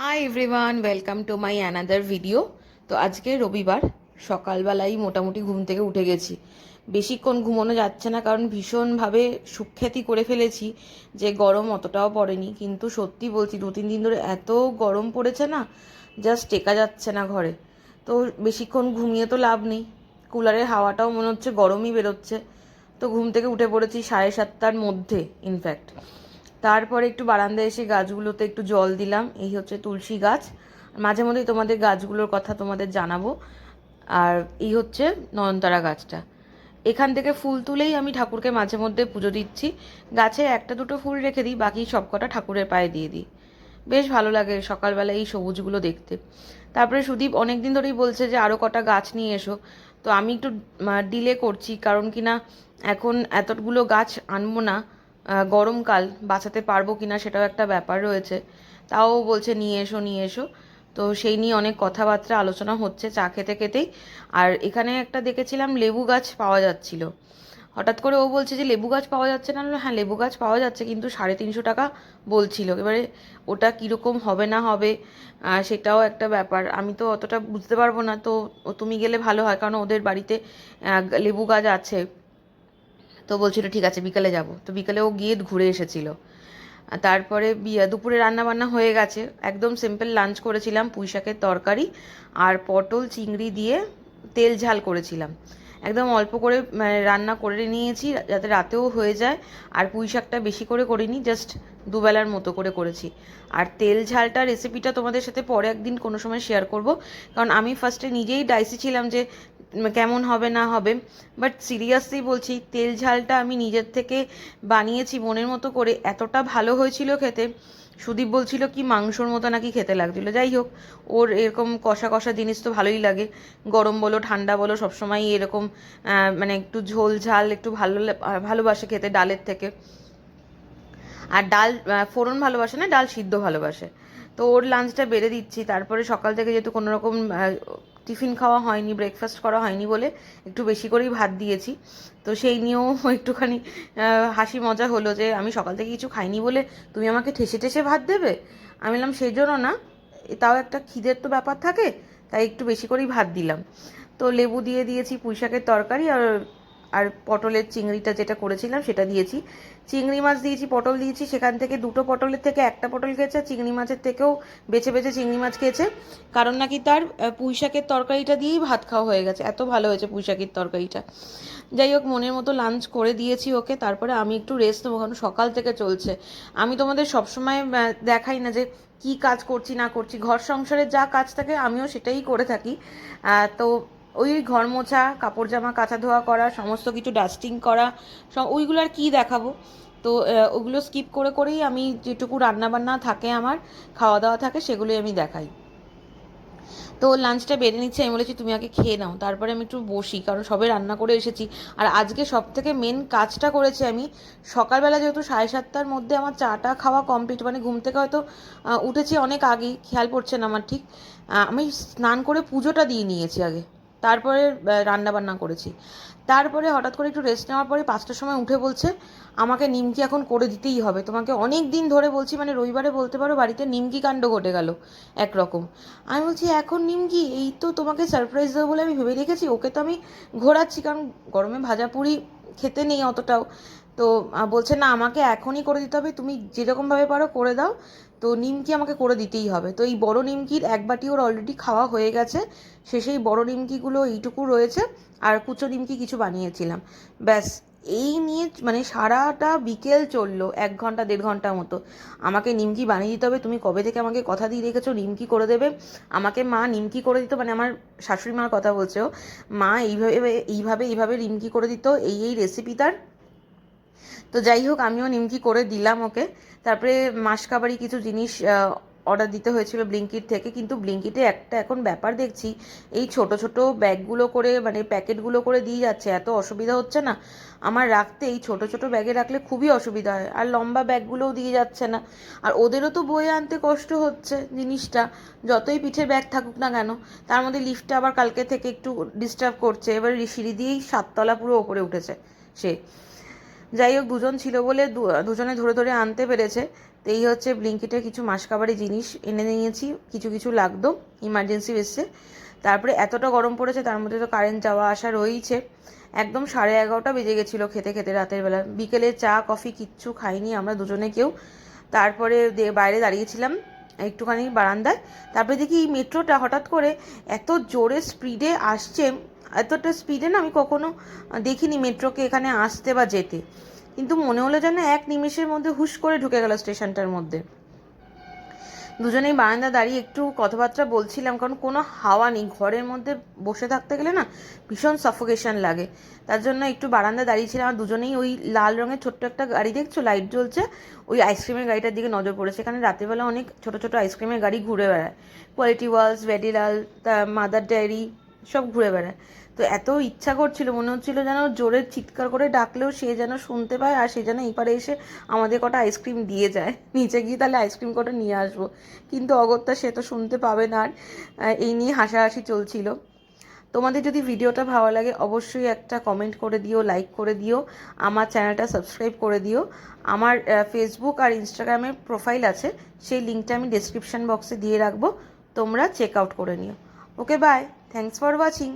Hi everyone, welcome to my another video. তো আজকে রবিবার সকালবেলাই মোটামুটি ঘুম থেকে উঠে গেছি। বেশিক্ষণ ঘুমোনো যাচ্ছে না, কারণ ভীষণভাবে সুখ্যাতি করে ফেলেছি যে গরম অতটাও পড়েনি। কিন্তু সত্যি বলছি, 2-3 দিন ধরে এত গরম পড়েছে না, জাস্ট টেকা যাচ্ছে না ঘরে। তো বেশিক্ষণ ঘুমিয়ে তো লাভ নেই, কুলারের হাওয়াটাও মনে হচ্ছে গরমই বেরোচ্ছে। তো ঘুম থেকে উঠে পড়েছি 7:30টার মধ্যে ইনফ্যাক্ট। তারপরে একটু বারান্দায় এসে গাছগুলোতে একটু জল দিলাম। এই হচ্ছে তুলসী গাছ। মাঝে মধ্যেই তোমাদের গাছগুলোর কথা তোমাদের জানাবো। আর এই হচ্ছে নয়নতারা গাছটা। এখান থেকে ফুল তুলেই আমি ঠাকুরকে মাঝে মধ্যে পুজো দিচ্ছি। গাছে একটা দুটো ফুল রেখে দিই, বাকি সব কটা ঠাকুরের পায়ে দিয়ে দিই। বেশ ভালো লাগে সকালবেলা এই সবুজগুলো দেখতে। তারপরে সুদীপ অনেক দিন ধরেই বলছে যে আরও কটা গাছ নিয়ে এসো। তো আমি একটু ডিলে করছি, কারণ কি না এখন এতগুলো গাছ আনবো না, গরমকাল বাঁচাতে পারবো কি না সেটাও একটা ব্যাপার রয়েছে। তাও বলছে নিয়ে এসো নিয়ে এসো। তো সেই নিয়ে অনেক কথাবার্তা আলোচনা হচ্ছে চা খেতে খেতেই। আর এখানে একটা দেখেছিলাম লেবু গাছ পাওয়া যাচ্ছিল। হঠাৎ করে ও বলছে যে লেবু গাছ পাওয়া যাচ্ছে না। হ্যাঁ, লেবু গাছ পাওয়া যাচ্ছে, কিন্তু 350 টাকা বলছিল। এবারে ওটা কীরকম হবে না হবে সেটাও একটা ব্যাপার। আমি তো অতটা বুঝতে পারবো না। তো তুমি গেলে ভালো হয়, কারণ ওদের বাড়িতে লেবু গাছ আছে। তো বলছিল ঠিক আছে বিকালে যাব। তো বিকালে ও গিয়ে ঘুরে এসেছিল। আর তারপরে দুপুরে রান্না বান্না হয়ে গেছে। একদম সিম্পল লাঞ্চ করেছিলাম, পুঁই শাকের তরকারি আর পটল চিংড়ি দিয়ে তেল ঝাল করেছিলাম। একদম অল্প করে রান্না করে নিয়েছি যাতে রাতেও হয়ে যায়। আর পুঁই শাকটা বেশি করে করিনি, জাস্ট দুবেলার মতো করে করেছি। আর তেল ঝালটা রেসিপিটা তোমাদের সাথে পরে একদিন কোনো সময় শেয়ার করব, কারণ আমি ফার্স্টে নিজেই ডাইসি ছিলাম যে কেমন হবে না হবে। বাট সিরিয়াসলি বলছি, তেল ঝালটা আমি নিজের থেকে বানিয়েছি মনের মতো করে, এতটা ভালো হয়েছিল খেতে। সুদীপ বলছিল কি মাংসর মতো নাকি খেতে লাগছিল। যাই হোক, ওর এরকম কষা কষা জিনিস তো ভালোই লাগে। গরম বলো ঠান্ডা বলো সবসময় এরকম মানে একটু ঝোল ঝাল একটু ভালোবাসে খেতে ডালের থেকে। আর ডাল ফোড়ন ভালোবাসে না, ডাল সিদ্ধ ভালোবাসে। তো ওর লাঞ্চটা বেড়ে দিচ্ছি। তারপরে সকাল থেকে যেহেতু কোনো রকম টিফিন খাওয়া হয়নি, ব্রেকফাস্ট করা হয়নি বলে একটু বেশি করেই ভাত দিয়েছি। তো সেই নিয়েও একটুখানি হাসি মজা হলো যে আমি সকাল থেকে কিছু খাইনি বলে তুমি আমাকে ঠেসে ঠেসে ভাত দেবে। আমি বললাম সেই জন্য না, তাও একটা খিদের তো ব্যাপার থাকে, তাই একটু বেশি করেই ভাত দিলাম। তো লেবু দিয়ে দিয়েছি, পুঁই শাকের তরকারি আর আর পটলের চিংড়িটা যেটা করেছিলাম সেটা দিয়েছি। চিংড়ি মাছ দিয়েছি, পটল দিয়েছি। সেখান থেকে দুটো পটলের থেকে একটা পটল খেয়েছে, চিংড়ি মাছের থেকেও বেছে বেছে চিংড়ি মাছ খেয়েছে। কারণ নাকি তার পুঁই শাকের তরকারিটা দিয়েই ভাত খাওয়া হয়ে গেছে, এত ভালো হয়েছে পুঁই শাকের তরকারিটা। যাই হোক, মনের মতো লাঞ্চ করে দিয়েছি ওকে। তারপরে আমি একটু রেস্ট নেবো, কারণ সকাল থেকে চলছে। আমি তোমাদের সবসময় দেখাই না যে কি কাজ করছি না করছি। ঘর সংসারের যা কাজ থাকে আমিও সেটাই করে থাকি। তো ওই ঘর মোছা, কাপড় জামা কাচা ধোয়া করা, সমস্ত কিছু ডাস্টিং করা, ওইগুলো আর কী দেখাবো। তো ওগুলো স্কিপ করে করেই আমি যেটুকু রান্নাবান্না থাকে আমার, খাওয়া দাওয়া থাকে, সেগুলোই আমি দেখাই। তো লাঞ্চটা বেড়ে নিচ্ছে, আমি বলেছি তুমি আগে খেয়ে নাও, তারপরে আমি একটু বসি, কারণ সবে রান্না করে এসেছি। আর আজকে সব থেকে মেন কাজটা করেছি আমি সকালবেলা, যেহেতু 7:30টার মধ্যে আমার চাটা খাওয়া কমপ্লিট, মানে ঘুম থেকে হয়তো উঠেছি অনেক আগেই, খেয়াল পড়ছে না আমার ঠিক। আমি স্নান করে পুজোটা দিয়ে নিয়েছি আগে, তারপরে রান্না বান্না করেছি। তারপরে হঠাৎ করে একটু রেস্ট নেওয়ার পরে 5টার সময় উঠে বলছে আমাকে নিমকি এখন করে দিতেই হবে, তোমাকে অনেক দিন ধরে বলছি, মানে রবিবারে বলতে পারো বাড়িতে নিমকি কাণ্ড ঘটে গেল একরকম। আমি বলছি এখন নিমকি, এই তো তোমাকে সারপ্রাইজ দেবো বলে আমি ভেবে রেখেছি, ওকে তো আমি ঘোরাচ্ছি, কারণ গরমে ভাজা পুরি খেতে নেই অতটাও। তো বলছে না আমাকে এখনই করে দিতে হবে, তুমি যেরকমভাবে পারো করে দাও। তো নিমকি আমাকে করে দিতেই হবে। তো এই বড় নিমকির এক বাটি ওর অলরেডি খাওয়া হয়ে গেছে। সেই বড় নিমকিগুলো এইটুকু রয়েছে। আর কুচো নিমকি কিছু বানিয়েছিলাম, ব্যাস। এই নিয়ে মানে সারাটা বিকেল চললো, 1 ঘন্টা 1.5 ঘন্টা মতো। আমাকে নিমকি বানিয়ে দিতে হবে, তুমি কবে থেকে আমাকে কথা দিয়ে রেখেছো নিমকি করে দেবে। আমাকে মা নিমকি করে দিত, মানে আমার শাশুড়ি মার কথা বলছে ও, মা এইভাবে এইভাবে এইভাবে নিমকি করে দিত, এই রেসিপি তার। তো যাই হোক, আমিও নিমকি করে দিলাম ওকে। তারপরে মাসকাবারি কিছু জিনিস অর্ডার দিতে হয়েছিল ব্লিঙ্কিট থেকে, কিন্তু ব্লিঙ্কিটে একটা এখন ব্যাপার দেখছি, এই ছোট ছোট ব্যাগগুলো করে মানে প্যাকেটগুলো করে দিয়ে যাচ্ছে, এত অসুবিধা হচ্ছে না আমার রাখতে। এই ছোট ছোট ব্যাগে রাখলে খুবই অসুবিধা হয়, আর লম্বা ব্যাগগুলোও দিয়ে যাচ্ছে না। আর ওদেরও তো বয়ে আনতে কষ্ট হচ্ছে জিনিসটা, যতই পিঠের ব্যাগ থাকুক না কেন। তার মধ্যে লিফটটা আবার কালকে থেকে একটু ডিস্টার্ব করছে, এবার সিঁড়ি দিয়েই 7তলা পুরো ওপরে উঠেছে সে। যাই হোক, দুজন ছিল বলে দুজনে ধরে ধরে আনতে পেরেছে। তো এই হচ্ছে ব্লিঙ্কিটের কিছু মাসকাবারি জিনিস এনে নিয়েছি, কিছু কিছু লাগতো ইমার্জেন্সি বেসে। তারপরে এতটা গরম পড়েছে, তার মধ্যে তো কারেন্ট যাওয়া আসা রয়েইছে। একদম 11:30 বেজে গেছিলো খেতে খেতে রাতের বেলা। বিকেলে চা কফি কিচ্ছু খাইনি আমরা দুজনে কেউ। তারপরে বাইরে দাঁড়িয়েছিলাম একটুখানি বারান্দায়। তারপরে দেখি এই মেট্রোটা হঠাৎ করে এত জোরে স্পিডে আসছে, এতটা স্পিডে না আমি কখনো দেখিনি মেট্রোকে এখানে আসতে বা যেতে। কিন্তু মনে হলো যেন এক নিমেষের মধ্যে হুশ করে ঢুকে গেল স্টেশনটার মধ্যে। দুজনেই বারান্দা দাঁড়িয়ে একটু কথাবার্তা বলছিলাম, কারণ কোনো হাওয়া নেই, ঘরের মধ্যে বসে থাকতে গেলে না ভীষণ সাফোকেশন লাগে। তার জন্য একটু বারান্দা দাঁড়িয়েছিলাম। আর দুজনেই ওই লাল রঙের ছোট্ট একটা গাড়ি দেখছো লাইট জ্বলছে, ওই আইসক্রিমের গাড়িটার দিকে নজর পড়েছে। এখানে রাতেরবেলা অনেক ছোট ছোট আইসক্রিমের গাড়ি ঘুরে বেড়ায়, কোয়ালিটি ওয়ালস, ভ্যাডিলাল, মাদার ডায়েরি সব ঘুরে বেড়ায়। তো এত ইচ্ছা করছিল, মনে হচ্ছিল যেন জোরে চিৎকার করে ডাকলেও সে যেন শুনতে পায়, আর সে যেন এই পারে এসে আমাদের কটা আইসক্রিম দিয়ে যায়, নিচে গিয়ে তাহলে আইসক্রিম কটা নিয়ে আসবো। কিন্তু অগত্যা সে তো শুনতে পাবে না। আর এই নিয়ে হাসাহাসি চলছিল। তোমাদের যদি ভিডিওটা ভালো লাগে অবশ্যই একটা কমেন্ট করে দিও, লাইক করে দিও, আমার চ্যানেলটা সাবস্ক্রাইব করে দিও। আমার ফেসবুক আর ইনস্টাগ্রামের প্রোফাইল আছে, সেই লিঙ্কটা আমি ডেসক্রিপশন বক্সে দিয়ে রাখবো, তোমরা চেক আউট করে নিও। ওকে, বাই, থ্যাংকস ফর ওয়াচিং।